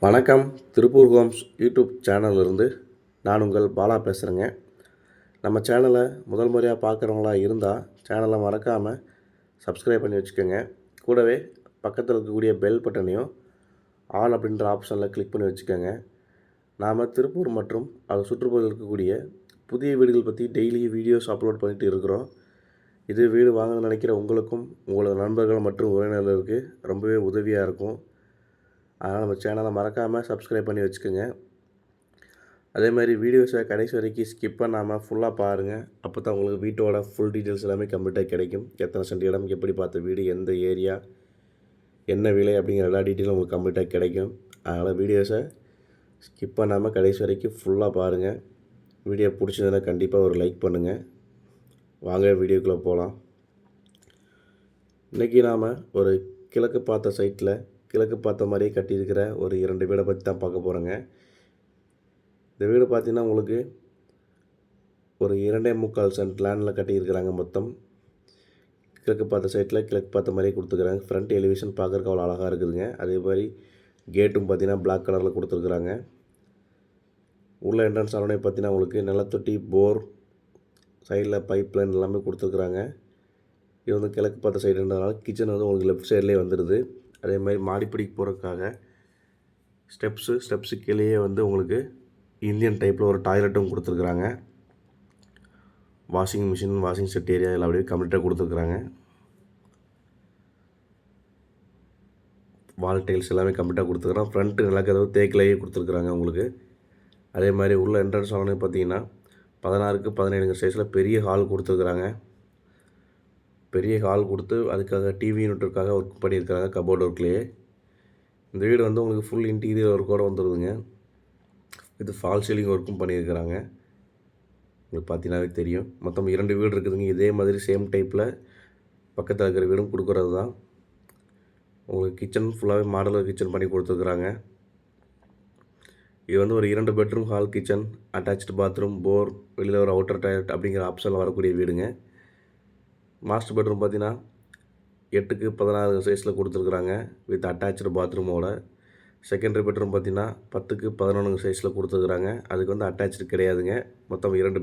வணக்கம். Tiruppur Holmes YouTube சேனல்லேருந்து நான் உங்கள் பாலா பேசுகிறேங்க. நம்ம சேனலை முதல் முறையாக பார்க்குறவங்களா இருந்தால் சேனலை மறக்காமல் சப்ஸ்கிரைப் பண்ணி வச்சுக்கோங்க. கூடவே பக்கத்தில் இருக்கக்கூடிய பெல் பட்டனையும் ஆல் அப்படின்ற ஆப்ஷனில் கிளிக் பண்ணி வச்சுக்கோங்க. நாம் திருப்பூர் மற்றும் அது சுற்றுப்புறத்தில் இருக்கக்கூடிய புதிய வீடுகள் பற்றி டெய்லி வீடியோஸ் அப்லோட் பண்ணிட்டு இருக்கிறோம். இது வீடு வாங்கணும்னு நினைக்கிற உங்களுக்கும் உங்களோட நண்பர்கள் மற்றும் உறவினர்களுக்கு ரொம்பவே உதவியாக இருக்கும். அதனால் நம்ம சேனலை மறக்காமல் சப்ஸ்கிரைப் பண்ணி வச்சுக்கோங்க. அதே மாதிரி வீடியோஸை கடைசி வரைக்கும் ஸ்கிப் பண்ணாமல் ஃபுல்லாக பாருங்கள். அப்போ தான் உங்களுக்கு வீட்டோட ஃபுல் டீட்டெயில்ஸ் எல்லாமே கம்ப்ளீட்டாக கிடைக்கும். எத்தனை சென்ட் இடம், எப்படி பார்த்த வீடு, எந்த ஏரியா, என்ன விலை அப்படிங்கிற எல்லா டீட்டெயிலும் உங்களுக்கு கம்ப்ளீட்டாக கிடைக்கும். அதனால் வீடியோஸை ஸ்கிப் பண்ணாமல் கடைசி வரைக்கும் ஃபுல்லாக பாருங்கள். வீடியோ பிடிச்சதுன்னா கண்டிப்பாக ஒரு லைக் பண்ணுங்கள். வாங்க வீடியோக்குள்ளே போகலாம். இன்றைக்கி நாம் ஒரு கிழக்கு பார்த்த சைட்டில் கிழக்கு பார்த்த மாதிரியே கட்டியிருக்கிற ஒரு 2 வீடை பற்றி தான் பார்க்க போகிறோங்க. இந்த வீடு பார்த்திங்கன்னா உங்களுக்கு ஒரு 2.25 சென்ட் லேண்டில் கட்டியிருக்கிறாங்க. மொத்தம் கிழக்கு பார்த்த சைட்டில் கிழக்கு பார்த்த மாதிரியே கொடுத்துருக்குறாங்க. ஃப்ரண்ட் எலிவேஷன் பார்க்குறக்கு அவ்வளோ அழகாக இருக்குதுங்க. அதே மாதிரி கேட்டும் பார்த்திங்கன்னா பிளாக் கலரில் கொடுத்துருக்குறாங்க. உள்ள என்ட்ரன்ஸ் ஆனோடனே பார்த்திங்கன்னா உங்களுக்கு நிலத்தொட்டி, போர், சைடில் பைப் லைன் எல்லாமே கொடுத்துருக்குறாங்க. இது வந்து கிழக்கு பார்த்த சைடுன்றதுனால கிச்சன் வந்து உங்களுக்கு லெஃப்ட் சைட்லேயே வந்துடுது. அதே மாதிரி மாடிப்படிக்கு போகிறதுக்காக ஸ்டெப்ஸு கீழேயே வந்து உங்களுக்கு இந்தியன் டைப்பில் ஒரு டாய்லெட்டும் கொடுத்துருக்குறாங்க. Washing machine, washing set area எல்லாம் அப்படியே கம்ப்ளீட்டாக கொடுத்துருக்குறாங்க. வால் டைல்ஸ் எல்லாமே கம்ப்ளீட்டாக கொடுத்துருக்குறாங்க. ஃப்ரண்ட்டு நிலக்கதவு தேக்கிலேயே கொடுத்துருக்குறாங்க உங்களுக்கு. அதே மாதிரி உள்ள என்ட்ரன்ஸ் ஆனே பார்த்தீங்கன்னா 16க்கு 17 சைஸில் பெரிய ஹால் கொடுத்துருக்குறாங்க. பெரிய ஹால் கொடுத்து அதுக்காக டிவி யூனிட்டுக்காக ஒர்க் பண்ணியிருக்காங்க கபோர்டு ஒர்க்லேயே. இந்த வீடு வந்து உங்களுக்கு ஃபுல் இன்டீரியர் ஒர்க்கோடு வந்துடுதுங்க. இது ஃபால் சீலிங் ஒர்க்கும் பண்ணியிருக்கிறாங்க. உங்களுக்கு பார்த்தீங்கன்னாவே தெரியும். மொத்தம் 2 வீடு இருக்குதுங்க. இதே மாதிரி சேம் டைப்பில் பக்கத்தில் இருக்கிற வீடும் கொடுக்குறது தான். உங்களுக்கு கிச்சன் ஃபுல்லாகவே மாடலர் கிச்சன் பண்ணி கொடுத்துருக்குறாங்க. இது வந்து ஒரு 2 bedroom hall kitchen, attach bathroom, bore, வெளியில் ஒரு அவுட்டர் டாய்லெட் அப்படிங்கிற ஆப்ஷனில் வரக்கூடிய வீடுங்க. மாஸ்டர் பெட்ரூம் பார்த்தீங்கன்னா 8க்கு 16 சைஸில் கொடுத்துருக்குறாங்க வித் அட்டாச்சு பாத்ரூமோட. செகண்டரி பெட்ரூம் பார்த்தீங்கன்னா 10க்கு 11 சைஸில் கொடுத்துருக்குறாங்க. அதுக்கு வந்து அட்டாச்சு கிடையாதுங்க. மொத்தம் 2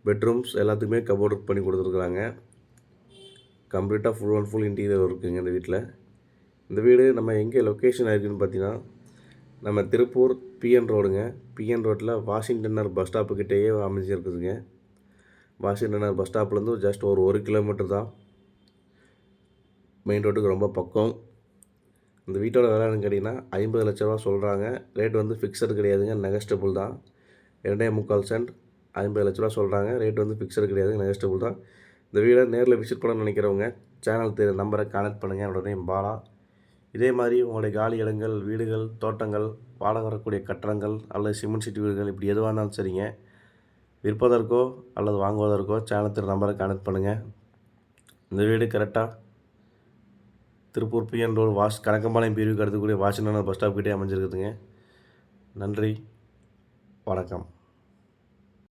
பெட்ரூம்ஸ் எல்லாத்துக்குமே கபோர்ட் ஒர்க் பண்ணி கொடுத்துருக்குறாங்க. கம்ப்ளீட்டாக ஃபுல் அண்ட் ஃபுல் இன்டீரியர் இருக்குங்க இந்த வீட்டில். இந்த வீடு நம்ம எங்கே லொக்கேஷன் ஆகிருக்குன்னு பார்த்தீங்கன்னா நம்ம திருப்பூர் பிஎன் ரோடுங்க. பிஎன் ரோட்டில் வாஷிங்டன் பஸ் ஸ்டாப்புக்கிட்டேயே அமைஞ்சிருக்குதுங்க. வாஷிங்டன் பஸ் ஸ்டாப்லேருந்து ஜஸ்ட் ஒரு 1 கிலோமீட்டர் தான். மெயின் ரோட்டுக்கு ரொம்ப பக்கம். இந்த வீட்டோட விலைன்னு கேட்டிங்கன்னா 50 லட்ச ரூபா சொல்கிறாங்க. ரேட் வந்து ஃபிக்ஸடு கிடையாதுங்க, நெகஸ்டபுள் தான். 2.25 சென்ட் 50 லட்ச ரூபா சொல்கிறாங்க. ரேட் வந்து ஃபிக்ஸடு கிடையாது, நெகஸ்டபுள் தான். இந்த வீடை நேரில் விசிட் பண்ணணும்னு நினைக்கிறவங்க சேனல் நம்பரை கான்டெக்ட் பண்ணுங்கள். என்னோட நேம் பாலா. இதே மாதிரி உங்களுடைய காலி இடங்கள், வீடுகள், தோட்டங்கள், வாடகை வரக்கூடிய கட்டடங்கள் அல்லது சிமெண்ட் சீட்டு வீடுகள் இப்படி எதுவாக இருந்தாலும் சரிங்க, விற்பதற்கோ அல்லது வாங்குவதற்கோ சேனல் நம்பரை கான்டெக்ட் பண்ணுங்கள். இந்த வீடு கரெக்டாக திருப்பூர் பிஎன் ரோடு கணக்கம்பாளையம் பிரிவுக்கு அடுத்தக்கூடிய வாஷிங்டன் பஸ் ஸ்டாப் கிட்டே அமைஞ்சிருக்குதுங்க. நன்றி, வணக்கம்.